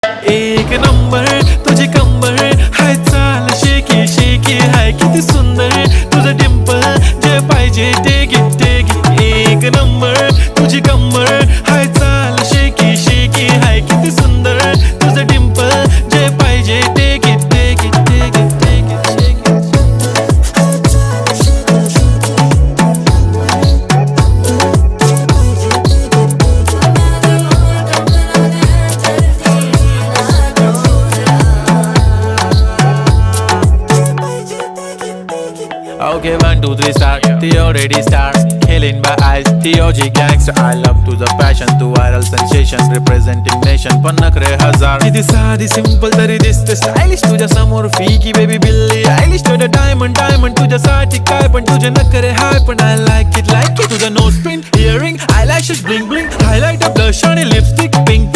एक नंबर तुझी कंबर हाय, चाल शेकी शेकी हाय, किती सुंदर तुझं डिंपल, जे पाहिजे ते घे. एक नंबर तुझी कंबर हाय, चाल शेकी शेकी हाय, किती सुंदर तुझं डिंपल, जे पाहिजे ते घे. Okay, 1, 2, 3 start. The already start. Killing by eyes. The OG gangster. I love to the passion, to viral sensation, representing nation. पन्नकरे हजार. किती साधी simple तरी दिसते stylish तुझ्या समोर फीकी baby बिल्ली आयलिश. तुझं diamond तुझ्यासाठी काय पण तुझे नखरे हाय, पण I like it. तुझं nose pin, earring, eyelashes bling bling, highlighter, blush आणि lipstick pink.